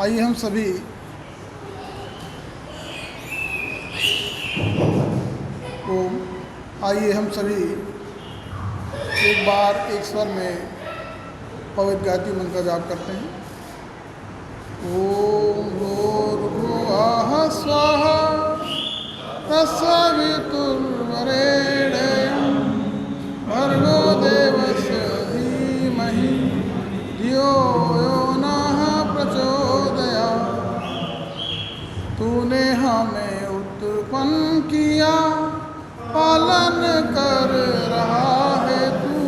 आइए हम सभी ओम आइए हम सभी एक बार एक स्वर में पवित्र गायत्री मंत्र का जाप करते हैं। ओम भूर्भुवः स्वः तत्सवितुर्वरेण्यं भर्गो देवस्य धीमहि धियो यो नः प्रचोदयात्। तूने हमें उत्पन्न किया, पालन कर रहा है तू,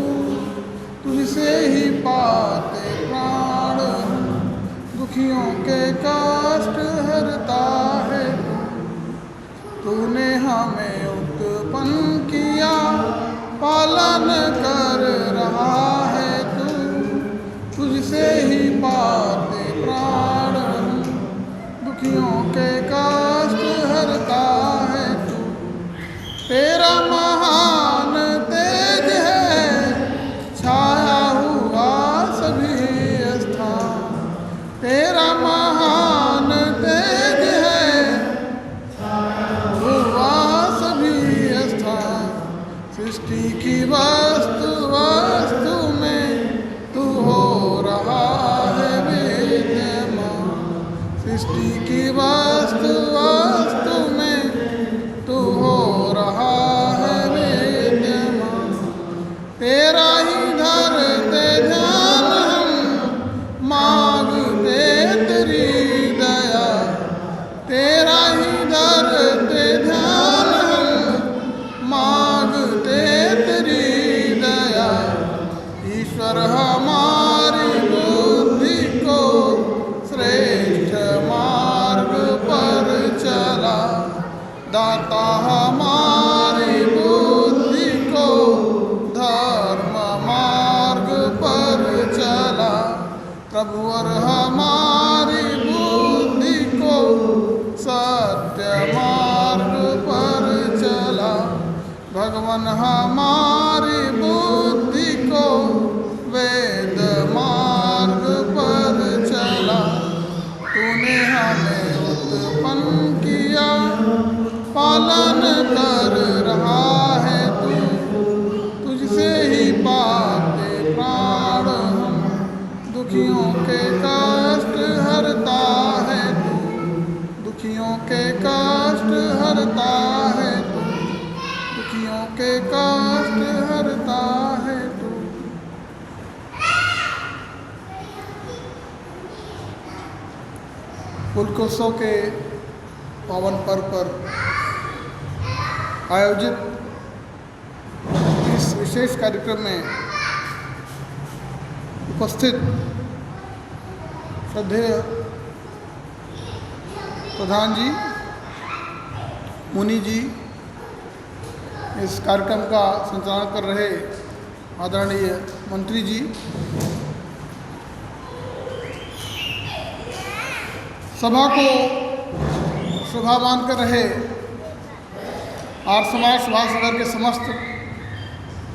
तुझसे ही पाते प्राण, दुखियों के कष्ट हरता है तू। तूने हमें उत्पन्न किया, पालन कर रहा है तू, तुझसे ही पाते प्राण, दुखियों के कष्ट हरता है तू। तेरा महान तेज है छाया हुआ सभी स्थान, तेरा महान तेज है छाया हुआ सभी स्थान। सृष्टि की वस्तु वस्तु में तू हो रहा है विद्यमान, सृष्टि की वस्तु वस्तु में तू हो रहा है विद्यमान। तेरा ही धरते ध्यान हम मांगते तेरी दया, तेरा ही धरते ध्यान हम मांगते तेरी दया। ईश्वर हमारी बुद्धि को श्रेष्ठ मार्ग पर चला, दाता हमारी बुद्धि को धर्म मार्ग पर चला, प्रभुवर हमारी बुद्धि को सत्य मार्ग पर चला। भगवान हमारी बुद्धि को वेद मार्ग पर चला। तूने हमें उत्पन्न किया, पालन कर रहा है तू, तुझसे ही पाते प्राण हम, दुखियों के कष्ट हरता है तू, दुखियों के कष्ट हरता है तू, दुखियों के कष्ट हरता है तू। पुलकोत्सव के पावन पर्व पर आयोजित इस विशेष कार्यक्रम में उपस्थित श्रद्धेय प्रधान जी, मुनि जी, इस कार्यक्रम का संचालन कर रहे आदरणीय मंत्री जी, सभा को शोभावान कर रहे आर्य समाज सुभाष नगर के समस्त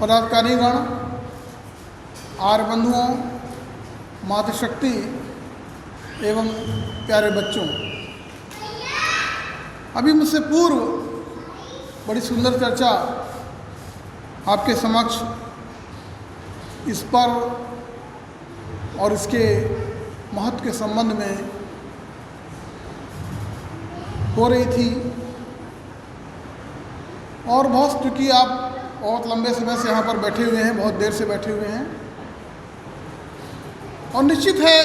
पदाधिकारीगण, आर्य बंधुओं, मातृशक्ति एवं प्यारे बच्चों, अभी मुझसे पूर्व बड़ी सुंदर चर्चा आपके समक्ष इस पर्व और इसके महत्व के संबंध में हो रही थी। और बहुत, क्योंकि आप बहुत लंबे समय से यहाँ पर बैठे हुए हैं, बहुत देर से बैठे हुए हैं, और निश्चित है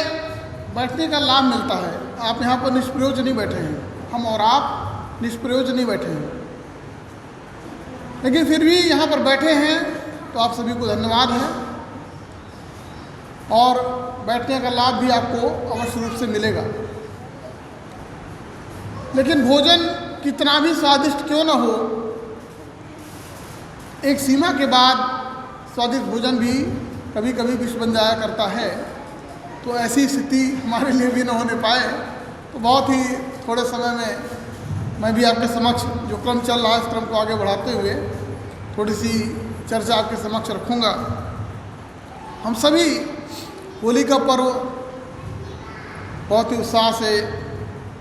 बैठने का लाभ मिलता है। आप यहाँ पर निष्प्रयोज नहीं बैठे हैं, हम और आप निष्प्रयोज नहीं बैठे हैं, लेकिन फिर भी यहाँ पर बैठे हैं तो आप सभी को धन्यवाद है। और बैठने का लाभ भी आपको अवश्य रूप से मिलेगा। लेकिन भोजन कितना भी स्वादिष्ट क्यों न हो, एक सीमा के बाद स्वादिष्ट भोजन भी कभी कभी विष बन जाया करता है। तो ऐसी स्थिति हमारे लिए भी न होने पाए, तो बहुत ही थोड़े समय में मैं भी आपके समक्ष जो क्रम चल रहा है इस क्रम को आगे बढ़ाते हुए थोड़ी सी चर्चा आपके समक्ष रखूँगा। हम सभी होली का पर्व बहुत ही उत्साह से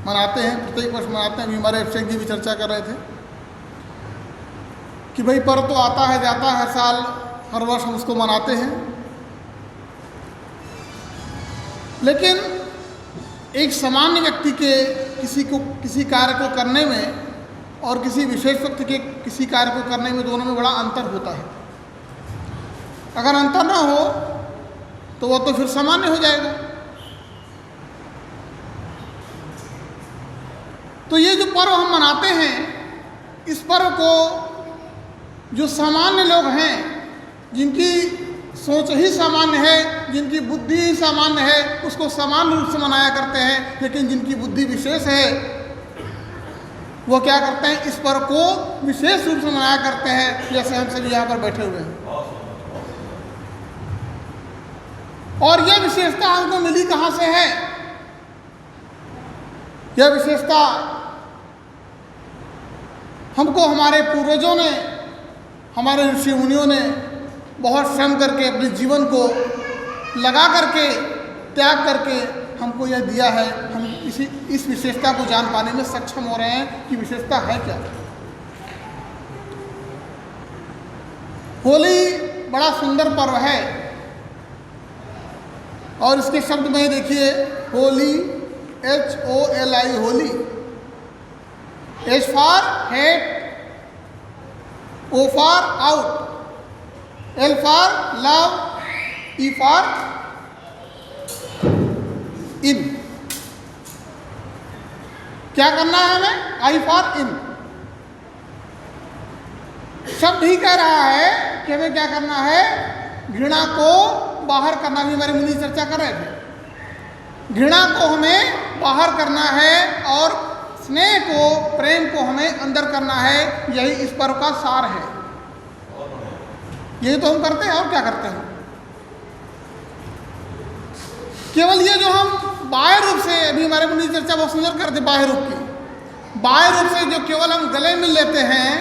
मनाते हैं, प्रत्येक वर्ष मनाते हैं। अभी हमारे अभिषेक जी भी चर्चा कर रहे थे कि भाई पर्व तो आता है जाता है, हर साल हर वर्ष हम उसको मनाते हैं, लेकिन एक सामान्य व्यक्ति के किसी कार्य को करने में और किसी विशेष व्यक्ति के किसी कार्य को करने में दोनों में बड़ा अंतर होता है। अगर अंतर ना हो तो वह तो फिर सामान्य हो जाएगा। तो ये जो पर्व हम मनाते हैं, इस पर्व को जो सामान्य लोग हैं, जिनकी सोच ही सामान्य है, जिनकी बुद्धि ही सामान्य है, उसको सामान्य रूप से मनाया करते हैं। लेकिन जिनकी बुद्धि विशेष है वो क्या करते हैं, इस पर्व को विशेष रूप से मनाया करते हैं, जैसे हम सभी यहाँ पर बैठे हुए हैं। और यह विशेषता हमको मिली कहाँ से है? यह विशेषता हमको हमारे पूर्वजों ने, हमारे ऋषि मुनियों ने बहुत श्रम करके अपने जीवन को लगा करके, त्याग करके हमको यह दिया है। हम इस विशेषता को जान पाने में सक्षम हो रहे हैं कि विशेषता है क्या। होली बड़ा सुंदर पर्व है और इसके शब्द में देखिए, Holi, HOLI, Holi, H for hate, O for out, L for love, E for in. क्या करना है हमें? I for in. शब्द ही कह रहा है कि हमें क्या करना है, घृणा को बाहर करना। भी हमारे मुनि चर्चा कर रहे थे, घृणा को हमें बाहर करना है और स्नेह को, प्रेम को हमें अंदर करना है। यही इस पर्व का सार है। यही तो हम करते हैं, और क्या करते हैं। केवल ये जो हम बाह्य रूप से, अभी हमारे मुनि चर्चा बहुत सुंदर करते बाह्य रूप की, बाह्य रूप से जो केवल हम गले मिल लेते हैं,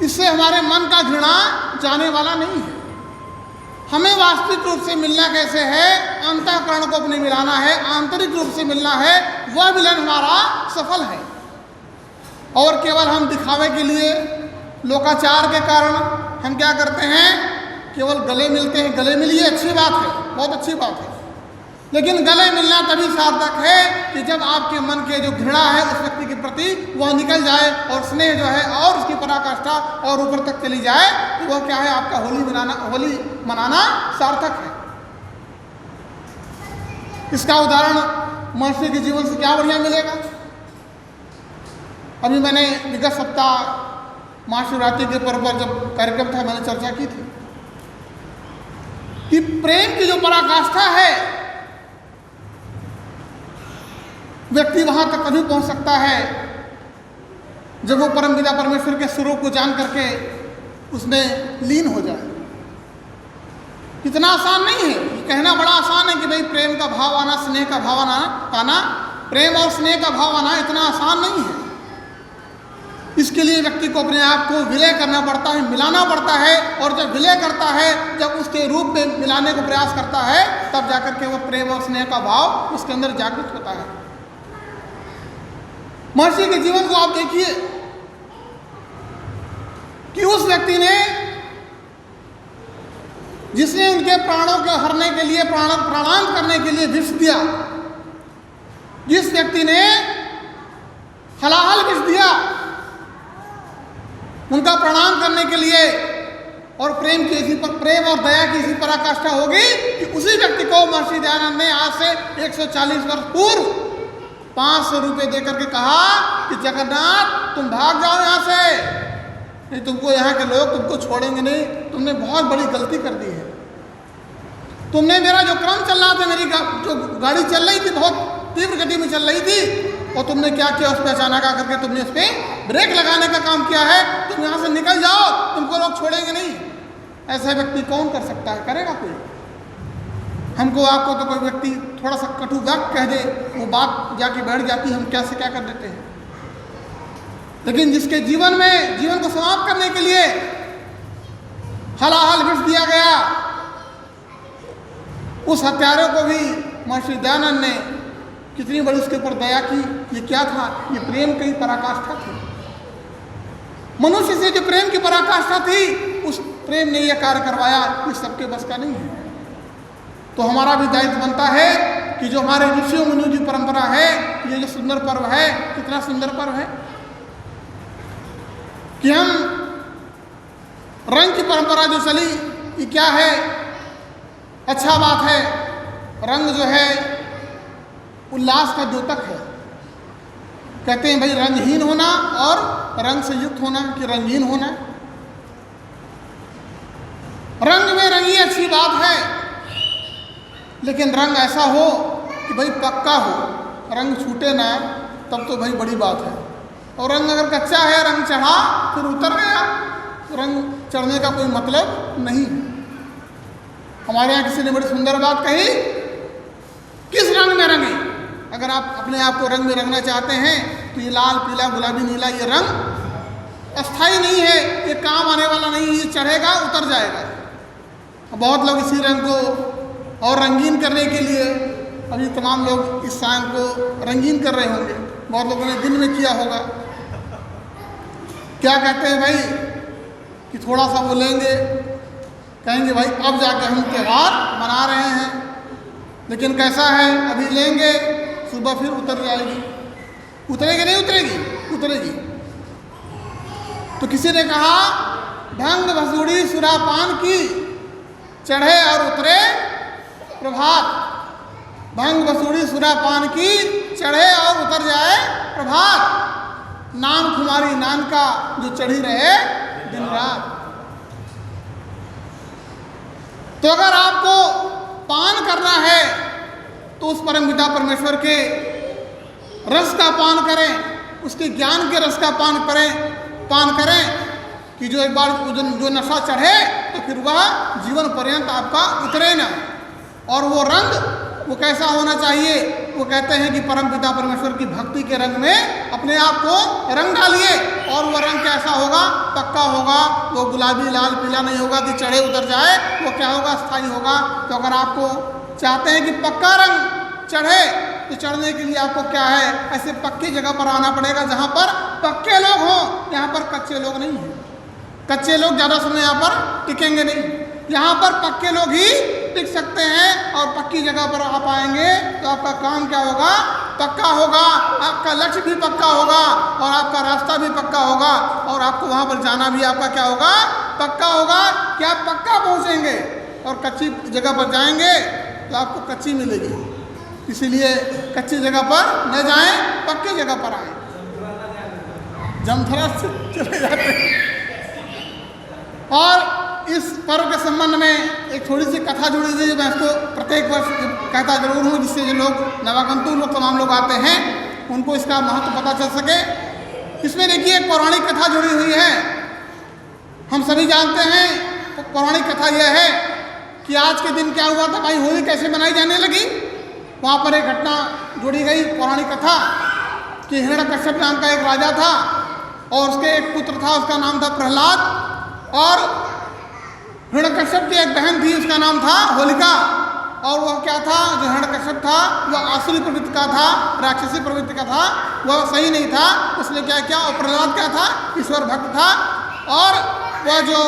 इससे हमारे मन का घृणा जाने वाला नहीं है। हमें वास्तविक रूप से मिलना कैसे है, अंतःकरण को अपने मिलाना है, आंतरिक रूप से मिलना है, वह मिलन हमारा सफल है। और केवल हम दिखावे के लिए, लोकाचार के कारण हम क्या करते हैं, केवल गले मिलते हैं। गले मिलिए, अच्छी बात है, बहुत अच्छी बात है, लेकिन गले मिलना तभी सार्थक है कि जब आपके मन के जो घृणा है उस व्यक्ति के प्रति वह निकल जाए और स्नेह जो है और उसकी पराकाष्ठा और ऊपर तक चली जाए, तो वह क्या है, आपका होली मनाना सार्थक है। इसका उदाहरण महर्षि के जीवन से क्या बढ़िया मिलेगा। अभी मैंने विगत सप्ताह महाशिवरात्रि के पर्व पर जब कार्यक्रम था, मैंने चर्चा की थी कि प्रेम की जो पराकाष्ठा है, व्यक्ति वहां तक कभी पहुंच सकता है जब वो परम पिता परमेश्वर के स्वरूप को जान करके उसमें लीन हो जाए। इतना आसान नहीं है, कहना बड़ा आसान है कि भाई प्रेम का भाव आना, स्नेह का भाव आना, प्रेम और स्नेह का भाव आना इतना आसान नहीं है। इसके लिए व्यक्ति को अपने आप को विलय करना पड़ता है, मिलाना पड़ता है, और जब विलय करता है, जब उसके रूप में मिलाने को प्रयास करता है, तब जाकर के वो प्रेम और स्नेह का भाव उसके अंदर जागृत होता है। महर्षि के जीवन को आप देखिए कि उस व्यक्ति ने, जिसने उनके प्राणों को हरने के लिए, प्राणांत करने के लिए विष दिया, जिस व्यक्ति ने हलाहल विष दिया उनका प्रणाम करने के लिए, और प्रेम की इसी पर, प्रेम और दया की इसी पराकाष्ठा होगी कि उसी व्यक्ति को महर्षि दयानंद ने आज से 140 वर्ष पूर्व 500 रुपये देकर के कहा कि जगन्नाथ तुम भाग जाओ यहाँ से, नहीं तुमको यहाँ के लोग तुमको छोड़ेंगे नहीं, तुमने बहुत बड़ी गलती कर दी है। तुमने मेरा जो क्रम चल रहा था, मेरी जो गाड़ी चल रही थी बहुत तीव्र गति में चल रही थी, और तुमने क्या किया, उस पर अचानक आकर के तुमने उस पर ब्रेक लगाने का काम किया है। तुम यहाँ से निकल जाओ, तुमको लोग छोड़ेंगे नहीं। ऐसा व्यक्ति कौन कर सकता है, करेगा कोई? हमको आपको तो कोई व्यक्ति थोड़ा सा कटु वाक्य कह दे, वो बात जाके बैठ जाती है, हम क्या से क्या कर देते हैं। लेकिन जिसके जीवन में, जीवन को समाप्त करने के लिए हलाहल विष दिया गया, उस हत्यारे को भी महर्षि दयानंद ने कितनी बड़ी उसके ऊपर दया की। ये क्या था? ये प्रेम की पराकाष्ठा थी। मनुष्य से जो प्रेम की पराकाष्ठा थी, उस प्रेम ने यह कार्य करवाया। ये सबके बस का नहीं है। तो हमारा भी दायित्व बनता है कि जो हमारे ऋषियों मुनियों की परंपरा है, ये जो सुंदर पर्व है, कितना सुंदर पर्व है कि हम रंग की परंपरा जो चली, ये क्या है? अच्छा बात है। रंग जो है उल्लास का द्योतक है। कहते हैं भाई रंगहीन होना और रंग से युक्त होना कि रंगीन होना। रंग में रंगी अच्छी बात है, लेकिन रंग ऐसा हो कि भाई पक्का हो, रंग छूटे ना, तब तो भाई बड़ी बात है। और रंग अगर कच्चा है, रंग चढ़ा फिर उतर गया, तो रंग चढ़ने का कोई मतलब नहीं। हमारे यहाँ किसी ने बड़ी सुंदर बात कही, किस रंग में रंगे? अगर आप अपने आप को रंग में रंगना चाहते हैं तो ये लाल, पीला, गुलाबी, नीला, ये रंग अस्थाई नहीं है, ये काम आने वाला नहीं। ये चढ़ेगा, उतर जाएगा। बहुत लोग इसी रंग को और रंगीन करने के लिए अभी तमाम लोग इस शाम को रंगीन कर रहे होंगे। बहुत लोगों ने दिन में किया होगा। क्या कहते हैं भाई कि थोड़ा सा वो लेंगे, कहेंगे भाई अब जाके हम त्यौहार मना रहे हैं। लेकिन कैसा है? अभी लेंगे, सुबह फिर उतर जाएगी। उतरेगी नहीं उतरेगी? उतरेगी। तो किसी ने कहा ढंग भसूड़ी सुरापान की, चढ़े और उतरे प्रभात। भंग भसूड़ी सुरापान की, चढ़े और उतर जाए प्रभात। नाम खुमारी नान का, जो चढ़ी रहे दिन रात। तो अगर आपको पान करना है तो उस परम पिता परमेश्वर के रस का पान करें, उसके ज्ञान के रस का पान करें कि जो एक बार जो नशा चढ़े तो फिर वह जीवन पर्यंत आपका उतरे ना। और वो रंग वो कैसा होना चाहिए? वो कहते हैं कि परम पिता परमेश्वर की भक्ति के रंग में अपने आप को रंग डालिए। और वो रंग कैसा होगा? पक्का होगा। वो गुलाबी, लाल, पीला नहीं होगा कि चढ़े उतर जाए। वो क्या होगा? स्थायी होगा। तो अगर आपको चाहते हैं कि पक्का रंग चढ़े, तो चढ़ने के लिए आपको क्या है? ऐसे पक्की जगह पर आना पड़ेगा जहाँ पर पक्के लोग हों। यहाँ पर कच्चे लोग नहीं हैं। कच्चे लोग ज़्यादा समय यहाँ पर टिकेंगे नहीं। यहाँ पर पक्के लोग ही टिक सकते हैं। और पक्की जगह पर आप आएंगे तो आपका काम क्या होगा? पक्का होगा। आपका लक्ष्य भी पक्का होगा और आपका रास्ता भी पक्का होगा। और आपको वहाँ पर जाना भी आपका क्या होगा? पक्का होगा कि आप पक्का पहुँचेंगे। और कच्ची जगह पर जाएंगे तो आपको कच्ची मिलेगी। इसीलिए कच्ची जगह पर न जाएं, पक्की जगह पर आएं। जमथरा से चले जाते हैं। और इस पर्व के संबंध में एक थोड़ी सी कथा जुड़ी हुई है। मैं इसको प्रत्येक वर्ष कहता जरूर हूँ, जिससे जो लोग नवागंतुक लोग तमाम लोग आते हैं उनको इसका महत्व पता चल सके। इसमें देखिए एक पौराणिक कथा जुड़ी हुई है। हम सभी जानते हैं पौराणिक कथा यह है कि आज के दिन क्या हुआ था भाई, होली कैसे मनाई जाने लगी। वहाँ पर एक घटना जोड़ी गई पौराणिक कथा कि हिरण्यकश्यप नाम का एक राजा था और उसके एक पुत्र था, उसका नाम था प्रहलाद। और हिरण्यकश्यप की एक बहन थी, उसका नाम था होलिका। और वह क्या था? जो हिरण्यकश्यप था वह आसुरी प्रवृत्ति का था, राक्षसी प्रवृत्ति का था। वह सही नहीं था। उसने क्या किया? और प्रहलाद क्या था? ईश्वर भक्त था। और वह जो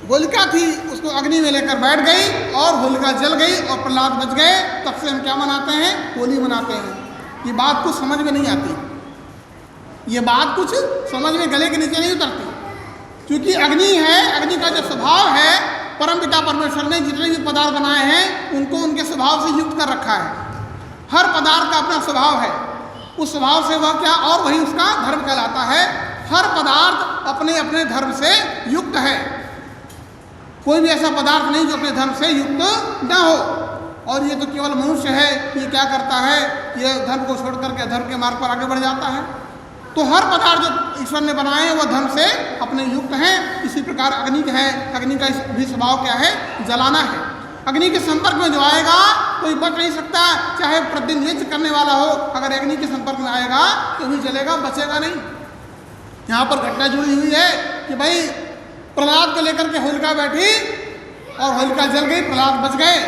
होलिका थी उसको अग्नि में लेकर बैठ गई और होलिका जल गई और प्रहलाद बच गए। तब से हम क्या मनाते हैं? होली मनाते हैं। ये बात कुछ समझ में नहीं आती। ये बात कुछ समझ में गले के नीचे नहीं उतरती, क्योंकि अग्नि है। अग्नि का जो स्वभाव है, परम पिता परमेश्वर ने जितने भी पदार्थ बनाए हैं उनको उनके स्वभाव से युक्त कर रखा है। हर पदार्थ का अपना स्वभाव है। उस स्वभाव से वह क्या और वही उसका धर्म कहलाता है। हर पदार्थ अपने अपने धर्म से युक्त है। कोई भी ऐसा पदार्थ नहीं जो अपने धर्म से युक्त न हो। और ये तो केवल मनुष्य है, ये क्या करता है? ये धर्म को छोड़ करके अधर्म के मार्ग पर आगे बढ़ जाता है। तो हर पदार्थ जो ईश्वर ने बनाए हैं वह धर्म से अपने युक्त हैं। इसी प्रकार अग्नि है। अग्नि का भी स्वभाव क्या है? जलाना है। अग्नि के संपर्क में जो आएगा कोई बच नहीं सकता, चाहे प्रतिदिन यज्ञ करने वाला हो, अगर अग्नि के संपर्क में आएगा तो भी जलेगा, बचेगा नहीं। यहाँ पर घटना जुड़ी हुई है कि भाई प्रहलाद को लेकर के होलिका बैठी और होलिका जल गई, प्रहलाद बच गए।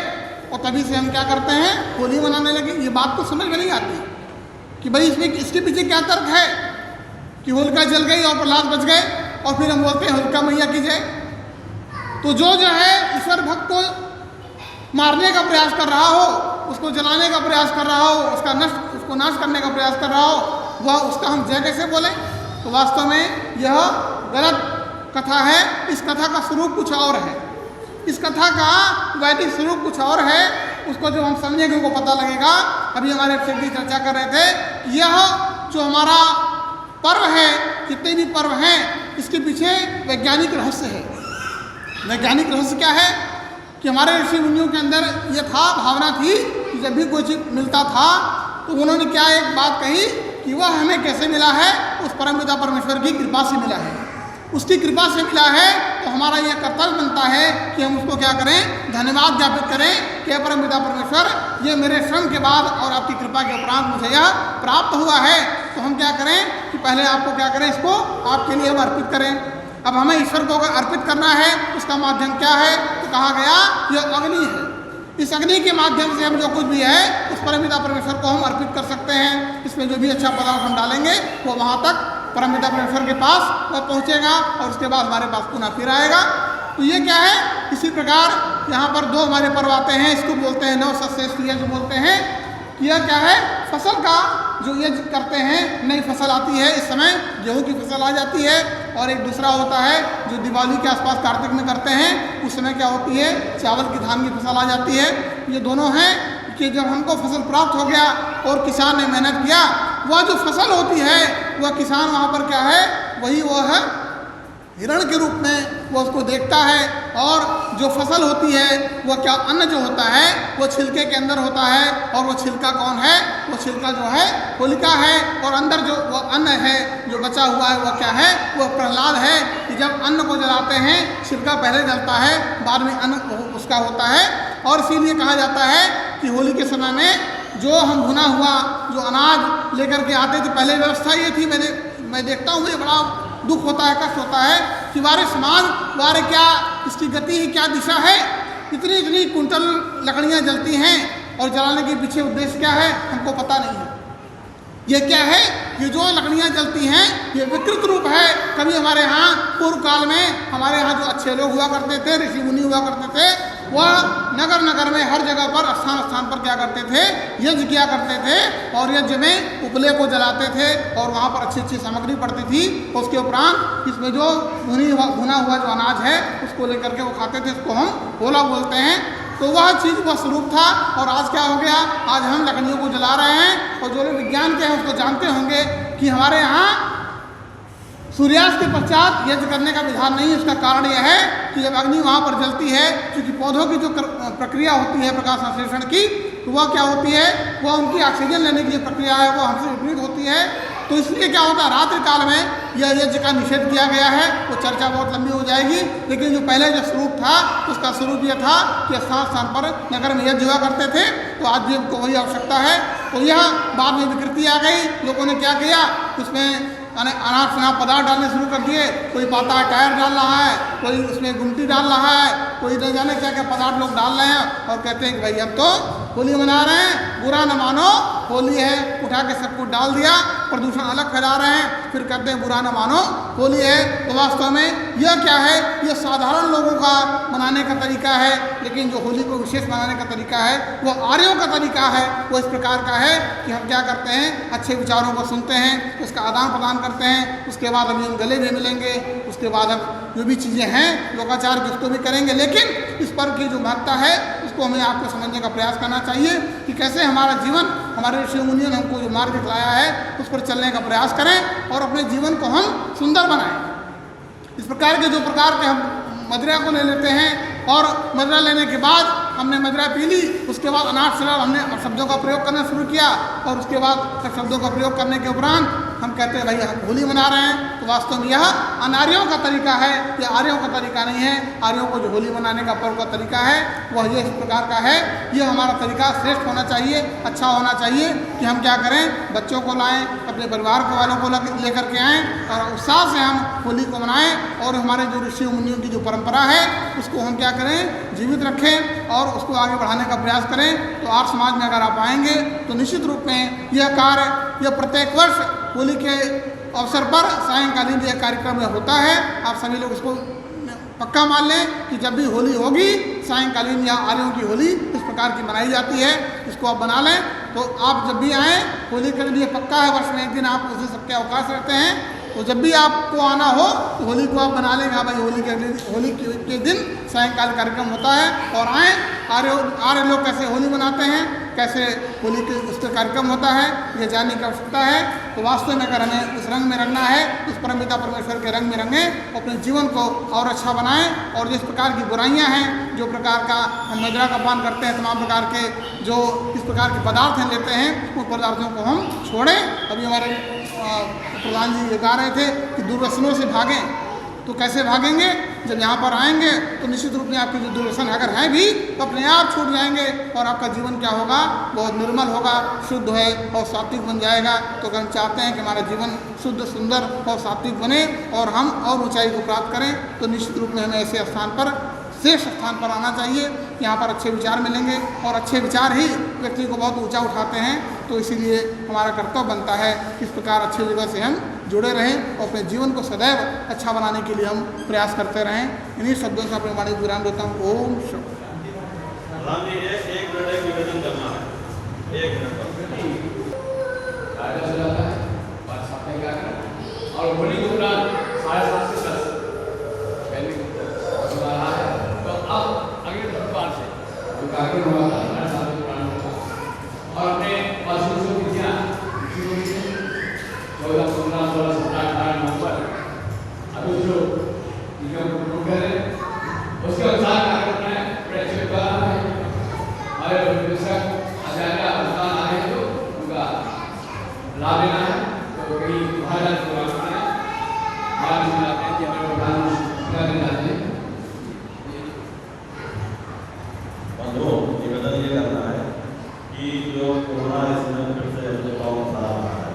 और तभी से हम क्या करते हैं, होली मनाने लगे। ये बात तो समझ में नहीं आती कि भाई इसमें इसके पीछे क्या तर्क है कि होलिका जल गई और प्रहलाद बच गए और फिर हम बोलते हैं होलिका मैया की जय। तो जो है ईश्वर भक्त को मारने का प्रयास कर रहा हो, उसको जलाने का प्रयास कर रहा हो, उसको नाश करने का प्रयास कर रहा हो, वह उसका हम जय कैसे बोलें? तो वास्तव में यह गलत कथा है। इस कथा का स्वरूप कुछ और है, इस कथा का वैदिक स्वरूप कुछ और है। उसको जब हम समझेंगे उनको पता लगेगा। अभी हमारे सेठ जी चर्चा कर रहे थे कि यह जो हमारा पर्व है, जितने भी पर्व हैं, इसके पीछे वैज्ञानिक रहस्य है। वैज्ञानिक रहस्य क्या है कि हमारे ऋषि मुनियों के अंदर यह था, भावना थी कि जब भी कोई चीज़ मिलता था तो उन्होंने क्या एक बात कही कि वह हमें कैसे मिला है, उस परमपिता परमेश्वर की कृपा से मिला है। उसकी कृपा से मिला है तो हमारा यह कर्तव्य बनता है कि हम उसको क्या करें, धन्यवाद ज्ञापित करें कि परमपिता परमेश्वर, ये मेरे श्रम के बाद और आपकी कृपा के उपरांत मुझे यह प्राप्त हुआ है। तो हम क्या करें कि पहले आपको क्या करें, इसको आपके लिए हम अर्पित करें। अब हमें ईश्वर को अगर अर्पित करना है, उसका माध्यम क्या है? तो कहा गया यह अग्नि है। इस अग्नि के माध्यम से हम जो कुछ भी है उस परमपिता परमेश्वर को हम अर्पित कर सकते हैं। इसमें जो भी अच्छा पदार्थ हम डालेंगे वो वहाँ तक परमपिता परमेश्वर के पास वह पहुँचेगा और उसके बाद हमारे पास पुनः फिर आएगा। तो ये क्या है? इसी प्रकार यहाँ पर दो हमारे पर्व आते हैं, इसको बोलते हैं नव सस्येष्टि जो बोलते हैं। यह क्या है? फसल का जो यज्ञ करते हैं, नई फसल आती है, इस समय गेहूं की फसल आ जाती है। और एक दूसरा होता है जो दिवाली के आसपास कार्तिक में करते हैं, उस समय क्या होती है, चावल की धान की फसल आ जाती है। ये दोनों हैं कि जब हमको फसल प्राप्त हो गया और किसान ने मेहनत किया, वह जो फसल होती है वह किसान वहाँ पर क्या है, वही वो है हिरण के रूप में वो उसको देखता है। और जो फसल होती है वह क्या, अन्न जो होता है वो छिलके के अंदर होता है। और वो छिलका कौन है? वो छिलका जो है होलिका है। और अंदर जो वो अन्न है जो बचा हुआ है वह क्या है? वह प्रहलाद है। कि जब अन्न को जलाते हैं, छिलका पहले जलता है, बाद में अन्न उसका होता है। और इसीलिए कहा जाता है कि होली के समय में जो हम भुना हुआ जो अनाज लेकर के आते थे, पहले व्यवस्था ये थी, मैं देखता हूँ, मुझे बड़ा दुख होता है, कष्ट होता है कि हमारे समाज वारे क्या इसकी गति है, क्या दिशा है। इतनी कुंटल लकड़ियाँ जलती हैं और जलाने के पीछे उद्देश्य क्या है हमको पता नहीं है। ये क्या है? ये जो लकड़ियाँ जलती हैं ये विकृत रूप है। कभी हमारे यहाँ पूर्व काल में हमारे यहाँ जो अच्छे लोग हुआ करते थे, ऋषि मुनि हुआ करते थे, वह नगर नगर में हर जगह पर स्थान पर क्या करते थे, यज्ञ किया करते थे। और यज्ञ में उपले को जलाते थे और वहाँ पर अच्छी अच्छी सामग्री पड़ती थी। उसके उपरांत इसमें जो भुना हुआ जो अनाज है उसको लेकर के वो खाते थे, उसको हम होला बोलते हैं। तो वह चीज़ वह स्वरूप था। और आज क्या हो गया, आज हम लकड़ियों को जला रहे हैं। और जो लोग विज्ञान के हैं उसको जानते होंगे कि हमारे यहाँ सूर्यास्त के पश्चात यज्ञ करने का विधान नहीं है। उसका कारण यह है कि जब अग्नि वहाँ पर जलती है, क्योंकि पौधों की जो प्रक्रिया होती है प्रकाश संश्लेषण की, तो वह क्या होती है, वह उनकी ऑक्सीजन लेने की जो प्रक्रिया है वो हमसे विपरीत होती है। तो इसलिए क्या होता है, रात्रि काल में यह यज्ञ का निषेध किया गया है। वो चर्चा बहुत लंबी हो जाएगी, लेकिन जो पहले जो स्वरूप था उसका स्वरूप यह था कि स्थान स्थान पर नगर में यज्ञ हुआ करते थे। तो आज भी हमको वही आवश्यकता है। तो यह बाद में विकृति आ गई, लोगों ने क्या किया, उसमें अनाप शनाप पदार्थ डालने शुरू कर दिए। कोई पाता है टायर डाल रहा है, कोई उसमें गुमटी डाल रहा है, कोई न जाने क्या क्या पदार्थ लोग डाल रहे हैं और कहते हैं कि भाई हम तो होली मना रहे हैं, बुरा न मानो होली है, उठा के सब कुछ डाल दिया, प्रदूषण अलग फैला रहे हैं, फिर कहते हैं बुरा न मानो होली है। तो वास्तव में यह क्या है, यह साधारण लोगों का मनाने का तरीका है। लेकिन जो होली को विशेष मनाने का तरीका है वह आर्यों का तरीका है। वो इस प्रकार का है कि हम क्या करते हैं, अच्छे विचारों को सुनते हैं, उसका आदान प्रदान करते हैं, उसके बाद अभी हम गले भी मिलेंगे, उसके बाद हम जो भी चीज़ें हैं लोकाचार की उसको भी करेंगे। लेकिन इस पर्व की जो महत्ता है उसको हमें आपको समझने का प्रयास करना चाहिए कि कैसे हमारा जीवन, हमारे ऋषि मुनियों ने हमको जो मार्ग दिखलाया है उस पर चलने का प्रयास करें और अपने जीवन को हम सुंदर बनाएं। इस प्रकार के जो प्रकार के हम मदिरा को ले लेते हैं और मदिरा लेने के बाद हमने मदिरा पी ली, उसके बाद अनाथ शराब हमने शब्दों का प्रयोग करना शुरू किया और उसके बाद शब्दों का प्रयोग करने के उपरांत हम कहते हैं भाई हम होली मना रहे हैं, तो वास्तव में यह अनार्यों का तरीका है, यह आर्यों का तरीका नहीं है। आर्यों को जो होली मनाने का पर्व का तरीका है वह ये इस प्रकार का है। ये हमारा तरीका श्रेष्ठ होना चाहिए, अच्छा होना चाहिए कि हम क्या करें, बच्चों को लाएँ, अपने परिवार को वालों को लेकर के आएँ और उत्साह से हम होली को मनाएँ और हमारे जो ऋषि मुनियों की जो परंपरा है उसको हम क्या करें, जीवित रखें और उसको आगे बढ़ाने का प्रयास करें। तो आर्य समाज में अगर आप आएंगे तो निश्चित रूप में यह कार्य यह प्रत्येक वर्ष होली के अवसर पर सायंकालीन यह कार्यक्रम होता है। आप सभी लोग इसको पक्का मान लें कि जब भी होली होगी सायंकालीन या आर्यों की होली इस प्रकार की मनाई जाती है, इसको आप बना लें। तो आप जब भी आएँ होली के लिए पक्का है, वर्ष में एक दिन आप उसे सबके अवकाश रहते हैं, तो जब भी आपको आना हो तो होली को आप बना लेंगे। हाँ भाई होली के दिन सायंकाल कार्यक्रम होता है और आएँ। आर्य लोग कैसे होली मनाते हैं, कैसे होली के उसका कार्यक्रम होता है, ये जानने की आवश्यकता है। तो वास्तव में अगर हमें उस रंग में रंगना है, उस परमपिता परमेश्वर के रंग में रंगें, अपने जीवन को और अच्छा बनाएं और जिस प्रकार की बुराइयां हैं, जो प्रकार का हम मदिरा का पान करते हैं, तमाम प्रकार के जो इस प्रकार के पदार्थ हैं लेते हैं, उन पदार्थों को हम छोड़ें। अभी हमारे प्रधान जी ये गा रहे थे कि दुर्व्यसनों से भागें। तो कैसे भागेंगे, जब यहाँ पर आएंगे तो निश्चित रूप में आपके जो दुर्व्यसन अगर हैं भी तो अपने आप छूट जाएंगे और आपका जीवन क्या होगा, बहुत निर्मल होगा, शुद्ध है और सात्विक बन जाएगा। तो अगर हम चाहते हैं कि हमारा जीवन शुद्ध, सुंदर और सात्विक बने और हम और ऊंचाई को प्राप्त करें, तो निश्चित रूप में हमें ऐसे स्थान पर, श्रेष्ठ स्थान पर आना चाहिए। यहाँ पर अच्छे विचार मिलेंगे और अच्छे विचार ही व्यक्ति को बहुत ऊंचा उठाते हैं। तो इसीलिए हमारा कर्तव्य बनता है किस प्रकार अच्छी जगह से हम जुड़े रहें और अपने जीवन को सदैव अच्छा बनाने के लिए हम प्रयास करते रहें। इन्हीं शब्दों से अपने वाणी को विराम देता हूँ। ओम शुभ। और होली के दौरान 7:30 से 10 पहले हो रहा है। तो अब अगले शुक्रवार से जो कार्यक्रम हुआ था 7:30 के दौरान होगा और अपने पशु की तिथियां 14, 15, 16, 17, 18 नवंबर अभी जो निगम करें उसके अनुसार कार्यक्रम में प्रेक्षक का हमारे प्रशिक्षक आचार्य अनुदान आ रहे हैं तो उनका लाभ लेना है। तो कहीं बाहर निवेदन ये करना है कि जो कोरोना इसमें फिर से जो प्रॉब्लम आ रहा है,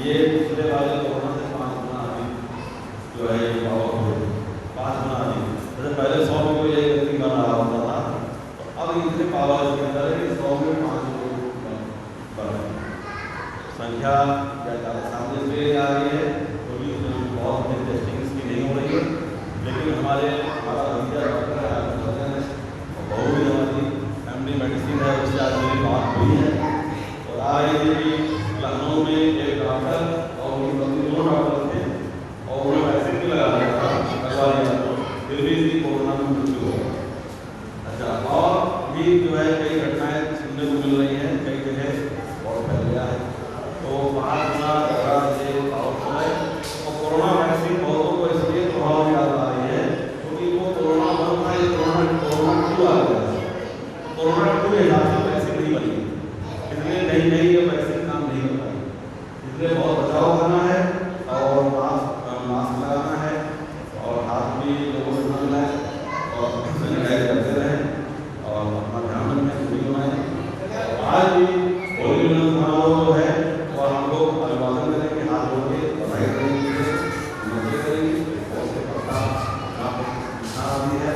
ये पिछले वाले कोरोना से 5 गुना अधिक जो है ये प्रॉब्लम 5 गुना अधिक। जैसे पहले 100 में कोई एक व्यक्ति बन रहा होता था, तो अब इतने पावर इसके अंदर है कि 100 में 5 लोग बढ़ रहे हैं। संख्या सामने से आ रही है, तो भी बहुत अधिक टेस्टिंग इसकी नहीं हो रही है। लेकिन हमारा भतीजा डॉक्टर है, बहू भी हमारी फैमिली मेडिसिन है, उससे आज मेरी बात हुई है और आ रही थी कि लखनऊ में एक डॉक्टर और उनकी पत्नी 2 डॉक्टर थे और उन्हें वैक्सीन भी लगा दिया था, लगवा दिया, फिर भी इसी कोरोना में मृत्यु हो गई। अच्छा, और भी जो है कई घटनाएं सुनने को मिल रही हैं, कई जगह बहुत फैल गया है। तो 5 गुना ज़्यादा ये पावरफुल है और कोरोना वैक्सीन बहुतों को इसलिए प्रभाव में आ रही है क्योंकि वो कोरोना बन था, ये कोरोना क्यों आ गया, कोरोना के हिसाब से वैक्सीन नहीं बनी, इसलिए नहीं ये वैक्सीन काम नहीं कर पाई। इसलिए बहुत बचाव करना है और मास्क लगाना है और हाथ भी लोगों से न मिलाएं और सैनिटाइज करते रहें और अपना ध्यान रखें, सभी बनाएं। आज भी होली मिलन समारोह जो है और हम लोग अभिवादन करेंगे, हाथ धो के बधाई करेंगे, नमस्ते करेंगे और उसके पश्चात आदि है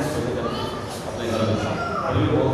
अपने घर में सभी लोग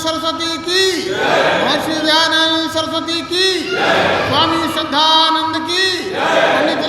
सरस्वती की, महर्षि दयानंद सरस्वती सरस्वती की, स्वामी श्रद्धानंद की, पंडित